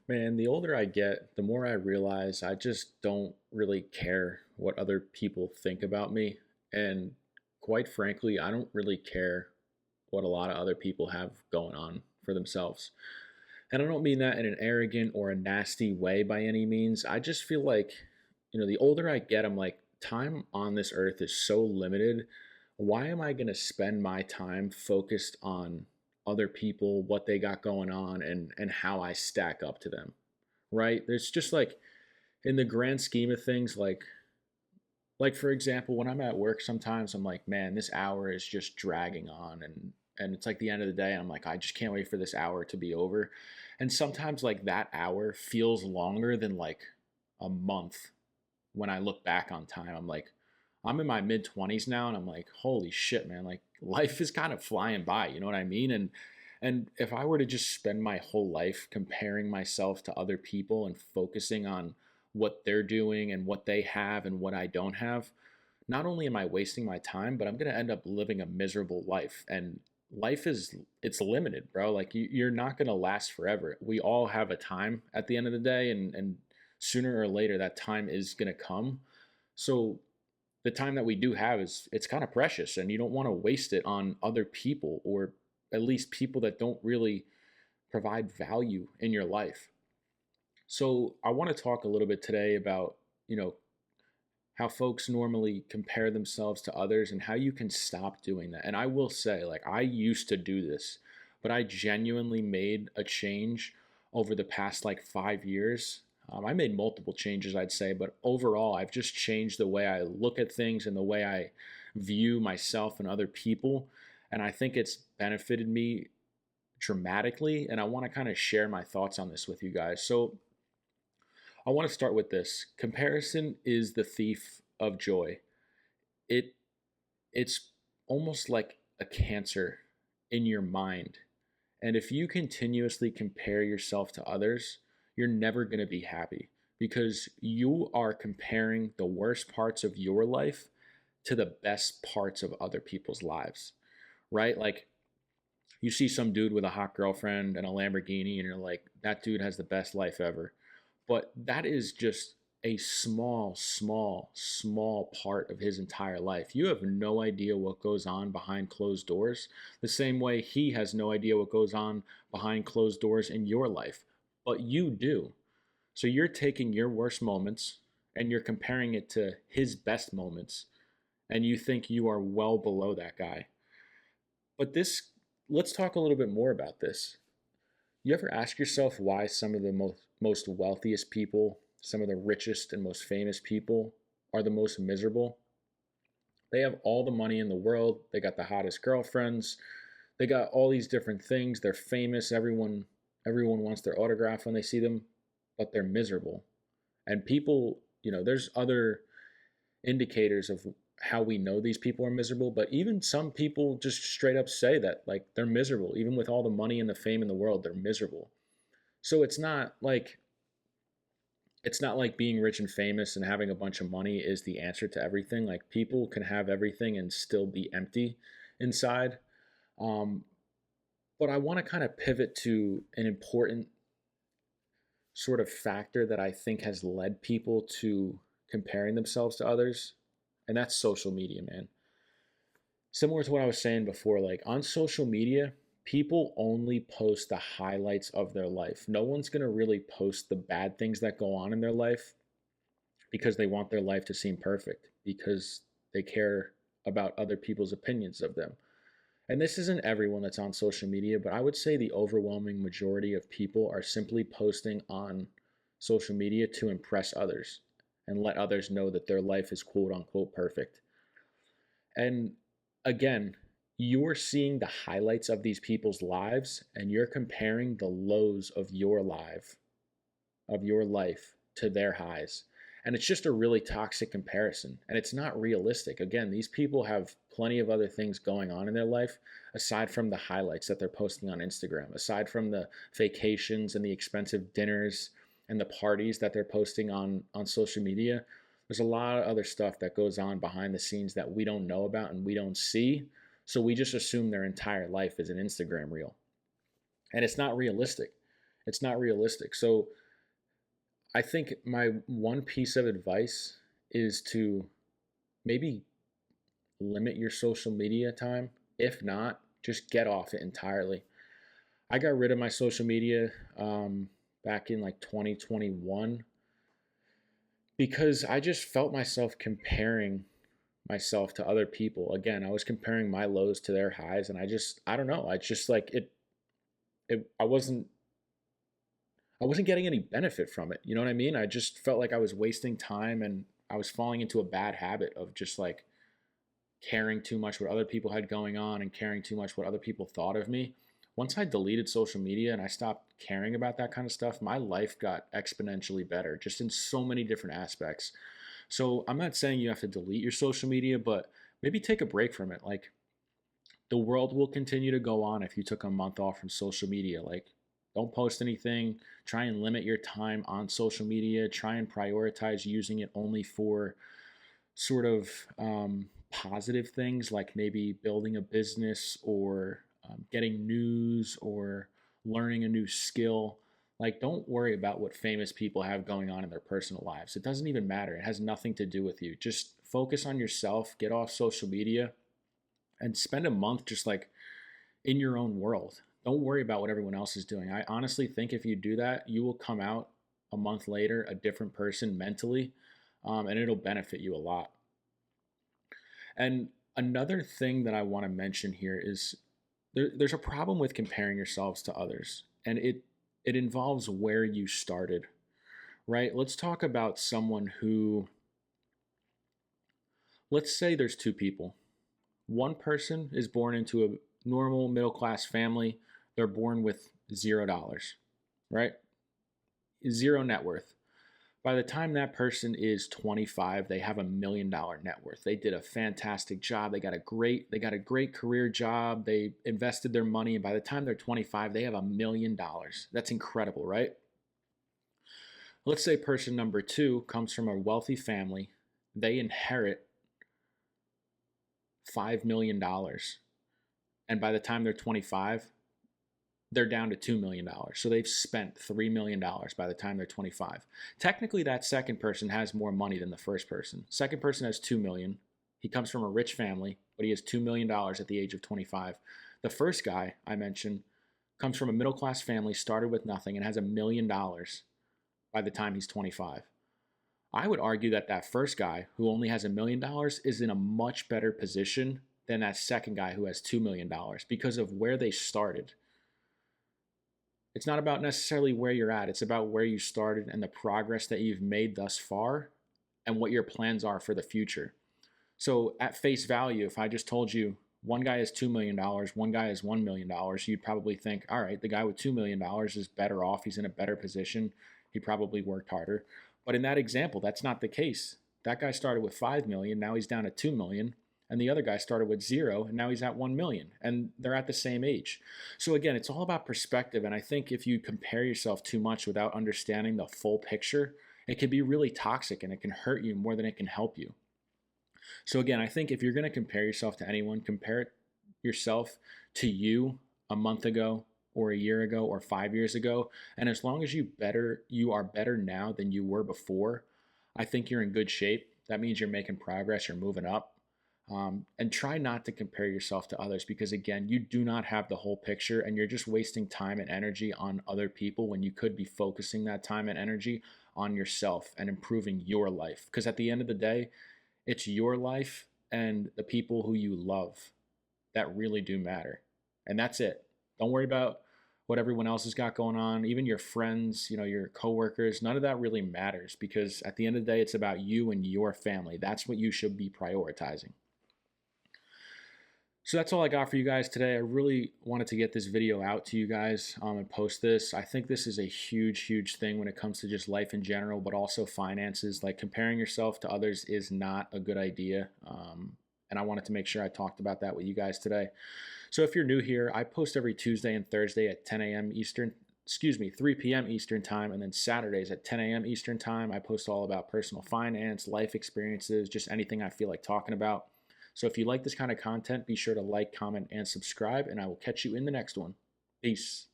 Man, the older I get, the more I realize I just don't really care what other people think about me. And quite frankly, I don't really care what a lot of other people have going on for themselves. And I don't mean that in an arrogant or a nasty way by any means. I just feel like, the older I get, I'm like, time on this earth is so limited. Why am I going to spend my time focused on other people, what they got going on, and how I stack up to them? Right? There's just like, in the grand scheme of things, like for example, when I'm at work, sometimes I'm like, man, this hour is just dragging on, and it's like the end of the day, and I'm like, I just can't wait for this hour to be over. And sometimes like that hour feels longer than like a month when I look back on time. I'm like, I'm in my mid 20s now, and I'm like, holy shit, man, like life is kind of flying by, you know what I mean? And if I were to just spend my whole life comparing myself to other people and focusing on what they're doing and what they have and what I don't have, not only am I wasting my time, but I'm going to end up living a miserable life. And life is, it's limited, bro. Like you're not going to last forever. We all have a time at the end of the day, and sooner or later that time is going to come. So the time that we do have is, it's kind of precious, and you don't want to waste it on other people, or at least people that don't really provide value in your life. So I want to talk a little bit today about, you know, how folks normally compare themselves to others and how you can stop doing that. And I will say, like, I used to do this, but I genuinely made a change over the past like 5 years. I made multiple changes, I'd say, but overall, I've just changed the way I look at things and the way I view myself and other people. And I think it's benefited me dramatically. And I want to kind of share my thoughts on this with you guys. So, I want to start with this. Comparison is the thief of joy. It it's almost like a cancer in your mind. And if you continuously compare yourself to others, you're never going to be happy because you are comparing the worst parts of your life to the best parts of other people's lives, right? Like you see some dude with a hot girlfriend and a Lamborghini, and you're like, that dude has the best life ever. But that is just a small part of his entire life. You have no idea what goes on behind closed doors, the same way he has no idea what goes on behind closed doors in your life. But you do. So you're taking your worst moments and you're comparing it to his best moments, and you think you are well below that guy. But let's talk a little bit more about this. You ever ask yourself why some of the most wealthiest people, some of the richest and most famous people are the most miserable? They have all the money in the world, they got the hottest girlfriends, they got all these different things, they're famous, everyone wants their autograph when they see them, but they're miserable. And people, there's other indicators of how we know these people are miserable, but even some people just straight up say that like they're miserable even with all the money and the fame in the world, they're miserable. So it's not like being rich and famous and having a bunch of money is the answer to everything. Like people can have everything and still be empty inside. um, but I want to kind of pivot to an important sort of factor that I think has led people to comparing themselves to others, and that's social media, man. Similar to what I was saying before, like on social media, people only post the highlights of their life. No one's going to really post the bad things that go on in their life because they want their life to seem perfect, because they care about other people's opinions of them. And this isn't everyone that's on social media, but I would say the overwhelming majority of people are simply posting on social media to impress others and let others know that their life is quote unquote perfect. And again, you're seeing the highlights of these people's lives and you're comparing the lows of your life to their highs. And it's just a really toxic comparison. And it's not realistic. Again, these people have plenty of other things going on in their life aside from the highlights that they're posting on Instagram, aside from the vacations and the expensive dinners and the parties that they're posting on social media. There's a lot of other stuff that goes on behind the scenes that we don't know about and we don't see. So we just assume their entire life is an Instagram reel. And it's not realistic. It's not realistic. So I think my one piece of advice is to maybe limit your social media time. If not, just get off it entirely. I got rid of my social media back in like 2021 because I just felt myself comparing myself to other people. Again, I was comparing my lows to their highs, and I don't know. I just like it. I wasn't getting any benefit from it. You know what I mean? I just felt like I was wasting time, and I was falling into a bad habit of just like caring too much what other people had going on and caring too much what other people thought of me. Once I deleted social media and I stopped caring about that kind of stuff, my life got exponentially better just in so many different aspects. So I'm not saying you have to delete your social media, but maybe take a break from it. Like, the world will continue to go on if you took a month off from social media. Like, don't post anything. Try and limit your time on social media. Try and prioritize using it only for sort of positive things, like maybe building a business or getting news or learning a new skill. Like, don't worry about what famous people have going on in their personal lives. It doesn't even matter. It has nothing to do with you. Just focus on yourself, get off social media, and spend a month just like in your own world. Don't worry about what everyone else is doing. I honestly think if you do that, you will come out a month later a different person mentally, and it'll benefit you a lot. And another thing that I want to mention here is there's a problem with comparing yourselves to others, and it involves where you started, right? Let's talk about someone who, let's say there's two people. One person is born into a normal middle class family. They're born with $0, right? Zero net worth. By the time that person is 25, they have $1 million net worth. They did a fantastic job. They got a great career job. They invested their money, and by the time they're 25, they have $1 million. That's incredible, right? Let's say person number two comes from a wealthy family. They inherit $5 million, and by the time they're 25, they're down to $2 million. So they've spent $3 million by the time they're 25. Technically, that second person has more money than the first person. Second person has 2 million. He comes from a rich family, but he has $2 million at the age of 25. The first guy I mentioned comes from a middle class family, started with nothing, and has $1 million by the time he's 25. I would argue that that first guy who only has $1 million is in a much better position than that second guy who has $2 million because of where they started. It's not about necessarily where you're at. It's about where you started and the progress that you've made thus far and what your plans are for the future. So, at face value, if I just told you one guy has $2 million, one guy has $1 million, you'd probably think, all right, the guy with $2 million is better off. He's in a better position. He probably worked harder. But in that example, that's not the case. That guy started with 5 million, now he's down to 2 million, and the other guy started with 0 and now he's at 1 million, and they're at the same age. So again, it's all about perspective, and I think if you compare yourself too much without understanding the full picture, it can be really toxic and it can hurt you more than it can help you. So again, I think if you're going to compare yourself to anyone, compare yourself to you a month ago or a year ago or 5 years ago. And as long as you are better now than you were before, I think you're in good shape. That means you're making progress, you're moving up. And try not to compare yourself to others because, again, you do not have the whole picture and you're just wasting time and energy on other people when you could be focusing that time and energy on yourself and improving your life. Because at the end of the day, it's your life and the people who you love that really do matter. And that's it. Don't worry about what everyone else has got going on, even your friends, your coworkers. None of that really matters because at the end of the day, it's about you and your family. That's what you should be prioritizing. So that's all I got for you guys today. I really wanted to get this video out to you guys and post this. I think this is a huge, huge thing when it comes to just life in general, but also finances. Like, comparing yourself to others is not a good idea. And I wanted to make sure I talked about that with you guys today. So if you're new here, I post every Tuesday and Thursday at 10 a.m. Eastern, 3 p.m. Eastern time, and then Saturdays at 10 a.m. Eastern time. I post all about personal finance, life experiences, just anything I feel like talking about. So if you like this kind of content, be sure to like, comment, and subscribe, and I will catch you in the next one. Peace.